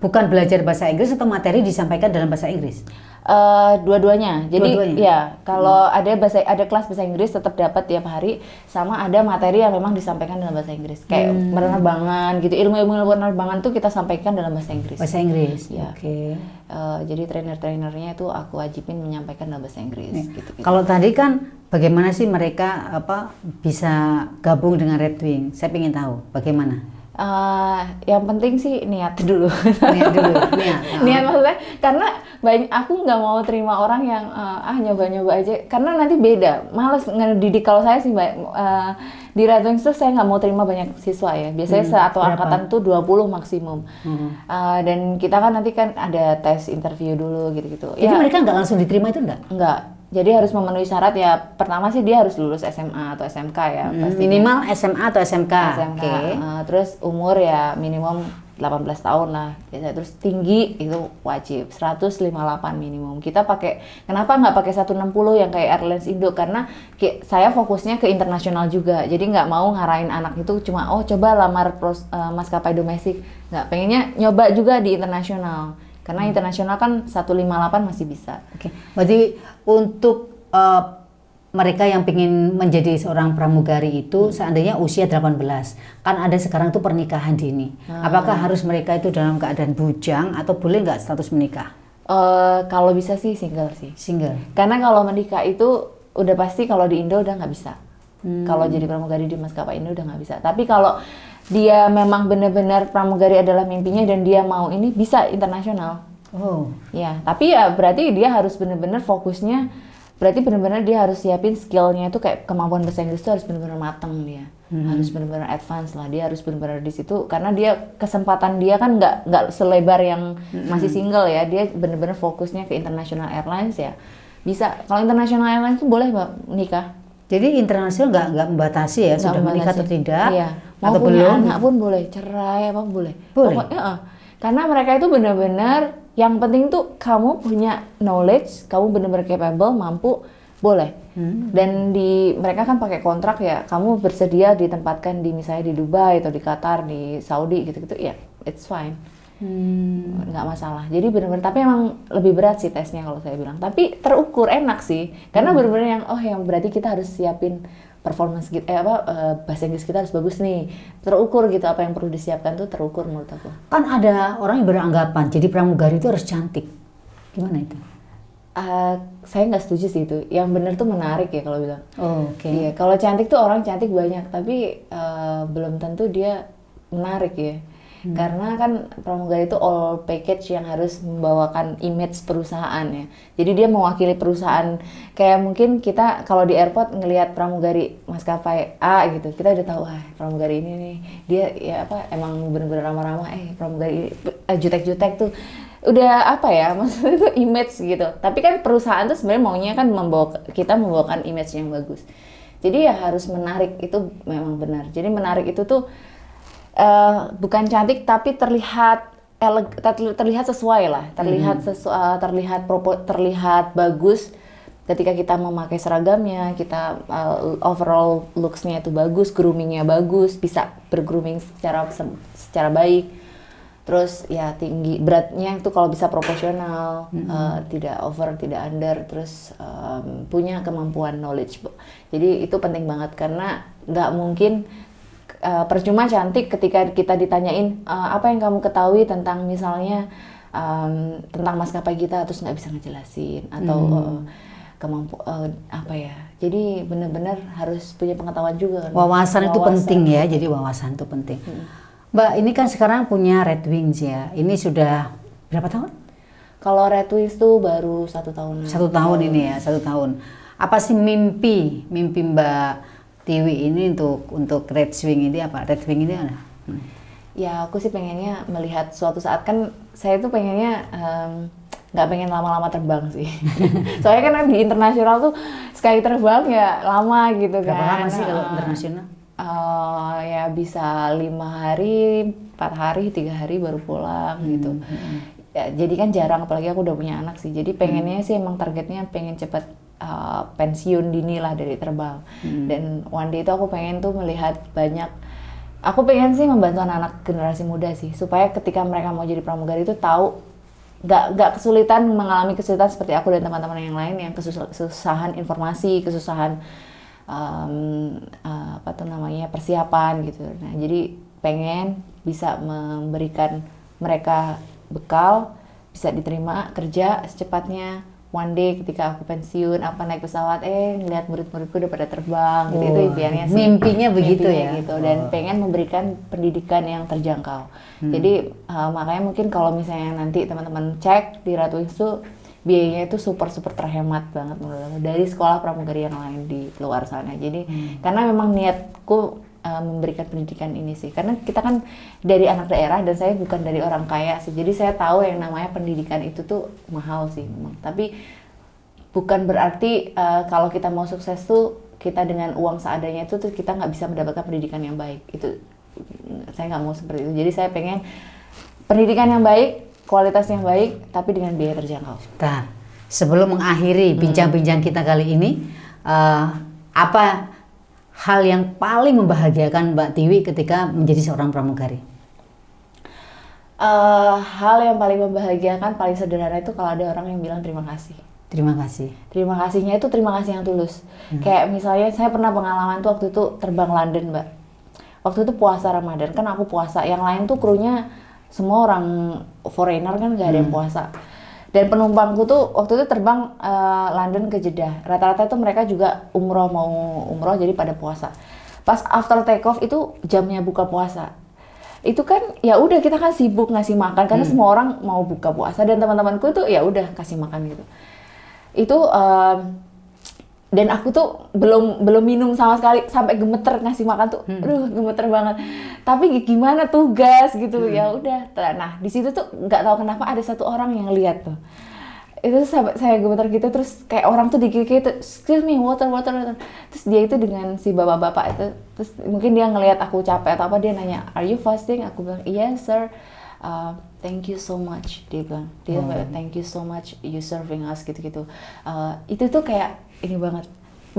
Bukan belajar bahasa Inggris atau materi disampaikan dalam bahasa Inggris? Dua-duanya. Jadi ya kalau ada kelas bahasa Inggris tetap dapat tiap hari, sama ada materi yang memang disampaikan dalam bahasa Inggris. Kayak penerbangan gitu, ilmu-ilmu penerbangan tuh kita sampaikan dalam bahasa Inggris. Bahasa Inggris. Ya. Oke. Jadi trainer-trainernya itu aku wajibin menyampaikan dalam bahasa Inggris gitu. Kalau tadi kan bagaimana sih mereka bisa gabung dengan Red Wing? Saya ingin tahu bagaimana. Yang penting sih niat dulu. Niat maksudnya karena aku nggak mau terima orang yang nyoba-nyoba aja, karena nanti beda. Males ngedidik. Kalau saya sih di Red Wings tuh saya nggak mau terima banyak siswa ya. Biasanya satu angkatan tuh 20 maksimum. Dan kita kan nanti kan ada tes interview dulu gitu-gitu. Jadi mereka nggak langsung diterima itu enggak? Enggak. Jadi harus memenuhi syarat ya. Pertama sih dia harus lulus SMA atau SMK ya. Minimal SMA atau SMK. Okay. Terus umur ya minimum 18 tahun lah. Biasanya terus tinggi itu wajib 158 minimum. Kita pakai, kenapa nggak pakai 160 yang kayak Airlines Indo? Karena saya fokusnya ke internasional juga. Jadi nggak mau ngarahin anak itu cuma coba lamar maskapai domestik. Nggak, pengennya nyoba juga di internasional. Karena internasional kan 158 masih bisa. Oke. Berarti untuk mereka yang ingin menjadi seorang pramugari itu seandainya usia 18, kan ada sekarang tuh pernikahan dini. Apakah harus mereka itu dalam keadaan bujang atau boleh nggak status menikah? Kalau bisa sih single sih. Single. Karena kalau menikah itu udah pasti kalau di Indo udah nggak bisa. Kalau jadi pramugari di maskapai Indo udah nggak bisa. Tapi kalau dia memang benar-benar pramugari adalah mimpinya dan dia mau ini, bisa internasional. Oh. Ya, tapi ya berarti dia harus benar-benar fokusnya, berarti benar-benar dia harus siapin skillnya itu kayak kemampuan bahasa Inggris itu harus benar-benar matang dia. Harus benar-benar advance lah, dia harus benar-benar di situ karena dia kesempatan dia kan nggak selebar yang masih single ya. Dia benar-benar fokusnya ke International Airlines ya. Bisa. Kalau International Airlines itu boleh Mbak nikah. Jadi internasional nggak membatasi ya, sudah menikah atau tidak, iya. Atau mau punya belum? anak pun boleh, cerai apa boleh. Boleh. Pokoknya, karena mereka itu benar-benar yang penting tuh kamu punya knowledge, kamu benar-benar capable, mampu, boleh. Dan mereka kan pakai kontrak ya, kamu bersedia ditempatkan di misalnya di Dubai atau di Qatar, di Saudi gitu-gitu, ya it's fine. Nggak masalah. Jadi benar-benar, tapi emang lebih berat sih tesnya kalau saya bilang. Tapi terukur, enak sih. Karena benar-benar yang berarti kita harus siapin performance gitu, bahasa Inggris kita harus bagus nih. Terukur gitu, apa yang perlu disiapkan tuh terukur menurut aku. Kan ada orang yang beranggapan jadi pramugari itu harus cantik. Gimana itu? Saya nggak setuju sih itu. Yang benar tuh menarik ya kalau bilang. Oh, oke. Iya, kalau cantik tuh orang cantik banyak, tapi belum tentu dia menarik ya. Karena kan pramugari itu all package yang harus membawakan image perusahaan ya. Jadi dia mewakili perusahaan. Kayak mungkin kita kalau di airport ngelihat pramugari maskapai A gitu, kita udah tahu pramugari ini nih dia ya apa emang bener-bener ramah-ramah. Pramugari jutek-jutek tuh udah apa ya, maksudnya itu image gitu. Tapi kan perusahaan tuh sebenarnya maunya kan kita membawakan image yang bagus. Jadi ya harus menarik, itu memang benar. Jadi menarik itu tuh bukan cantik tapi terlihat terlihat sesuai lah, terlihat bagus ketika kita memakai seragamnya, kita overall looks-nya itu bagus, grooming-nya bagus, bisa bergrooming secara baik. Terus ya tinggi, beratnya itu kalau bisa proporsional, tidak over, tidak under, terus punya kemampuan knowledge. Jadi itu penting banget karena nggak mungkin percuma cantik ketika kita ditanyain apa yang kamu ketahui tentang misalnya tentang maskapai kita terus nggak bisa ngejelasin atau apa ya. Jadi benar-benar harus punya pengetahuan juga. Wawasan itu penting ya, jadi wawasan itu penting. Mbak, ini kan sekarang punya Red Wings ya. Ini sudah berapa tahun? Kalau Red Wings tuh baru 1 tahun. 1 tahun ini ya, 1 tahun. Apa sih mimpi Mbak Tiwi ini untuk Red Wings ini apa? Red Wings ini ada? Ya aku sih pengennya melihat suatu saat, kan saya tuh pengennya nggak pengen lama-lama terbang sih. Soalnya kan di internasional tuh sekali terbang ya lama gitu kan. Berapa lama sih kalau internasional? Ya bisa 5 hari, 4 hari, 3 hari baru pulang gitu. Ya, jadi kan jarang, apalagi aku udah punya anak sih. Jadi pengennya sih emang targetnya pengen cepet pensiun dini lah dari terbang. Dan one day itu aku pengen tuh melihat banyak. Aku pengen sih membantu anak-anak generasi muda sih, supaya ketika mereka mau jadi pramugari itu tahu gak kesulitan, mengalami kesulitan seperti aku dan teman-teman yang lain yang kesusahan informasi, kesusahan persiapan gitu. Nah, jadi pengen bisa memberikan mereka bekal, bisa diterima kerja secepatnya. One day ketika aku pensiun, naik pesawat, ngeliat murid-muridku udah pada terbang, gitu. Itu impiannya sih. Mimpinya begitu ya? Gitu. Dan pengen memberikan pendidikan yang terjangkau. Jadi makanya mungkin kalau misalnya nanti teman-teman cek di Red Wings tuh, biayanya itu super terhemat banget menurut aku dari sekolah pramugari yang lain di luar sana. Jadi karena memang niatku memberikan pendidikan ini sih, karena kita kan dari anak daerah dan saya bukan dari orang kaya sih, jadi saya tahu yang namanya pendidikan itu tuh mahal sih memang. Tapi bukan berarti kalau kita mau sukses tuh kita dengan uang seadanya itu tuh kita nggak bisa mendapatkan pendidikan yang baik. Itu saya nggak mau seperti itu. Jadi saya pengen pendidikan yang baik, kualitas yang baik, tapi dengan biaya terjangkau. Nah, sebelum mengakhiri bincang-bincang kita kali ini, apa hal yang paling membahagiakan Mbak Tiwi ketika menjadi seorang pramugari? Hal yang paling membahagiakan, paling sederhana itu kalau ada orang yang bilang terima kasih. Terima kasih. Terima kasihnya itu terima kasih yang tulus. Kayak misalnya saya pernah pengalaman tuh waktu itu terbang London, Mbak. Waktu itu puasa Ramadan, kan aku puasa. Yang lain tuh krunya semua orang foreigner kan, gak ada yang puasa. Dan penumpangku tuh waktu itu terbang London ke Jeddah. Rata-rata tuh mereka juga mau umroh jadi pada puasa. Pas after take off itu jamnya buka puasa. Itu kan ya udah kita kan sibuk ngasih makan karena semua orang mau buka puasa, dan teman-temanku itu ya udah kasih makan gitu. Itu dan aku tuh belum minum sama sekali, sampai gemeter ngasih makan tuh, aduh gemeter banget. Tapi gimana tugas gitu, ya udah. Nah di situ tuh nggak tahu kenapa ada satu orang yang lihat tuh, itu sampai saya gemeter gitu, terus kayak orang tuh dikit-dikit tuh, excuse me, water. Terus dia itu dengan si bapak-bapak itu, terus mungkin dia ngelihat aku capek atau apa, dia nanya, are you fasting? Aku bilang, yes sir. Thank you so much, dia bilang. Thank you so much you serving us gitu-gitu. Itu tuh kayak ini banget.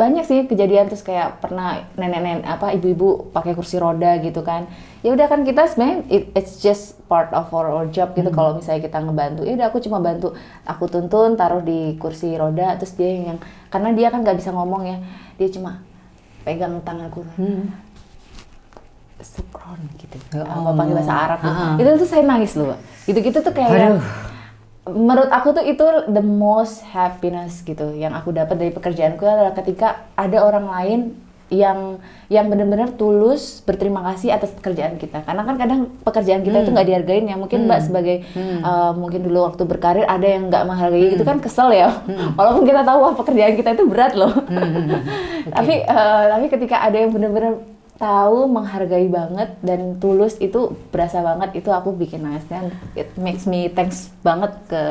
Banyak sih kejadian, terus kayak pernah nenek-nenek ibu-ibu pakai kursi roda gitu kan. Ya udah kan kita sebenarnya it's just part of our job gitu. Kalau misalnya kita ngebantu, ya udah aku cuma bantu, aku tuntun taruh di kursi roda, terus dia yang karena dia kan nggak bisa ngomong ya, dia cuma pegang tanganku. Sukron gitu. Apa pakai bahasa Arab gitu. Itu tuh saya nangis loh. Gitu-gitu tuh kayak menurut aku tuh itu the most happiness gitu yang aku dapat dari pekerjaanku adalah ketika ada orang lain yang benar-benar tulus berterima kasih atas pekerjaan kita. Karena kan kadang pekerjaan kita itu nggak dihargain ya. Mungkin Mbak sebagai mungkin dulu waktu berkarir ada yang nggak menghargai, itu kan kesel ya. Walaupun kita tahu wah pekerjaan kita itu berat loh. Okay. Tapi ketika ada yang benar-benar tahu menghargai banget dan tulus, itu berasa banget, itu aku bikin nangis, dan it makes me thanks banget ke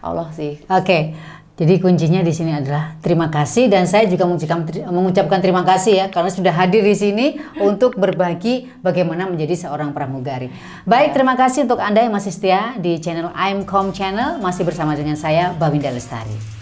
Allah sih. Oke. Jadi kuncinya di sini adalah terima kasih, dan saya juga mengucapkan terima kasih ya karena sudah hadir di sini untuk berbagi bagaimana menjadi seorang pramugari. Baik, terima kasih untuk Anda yang masih setia di channel I'm Com Channel, masih bersama dengan saya Bawinda Lestari.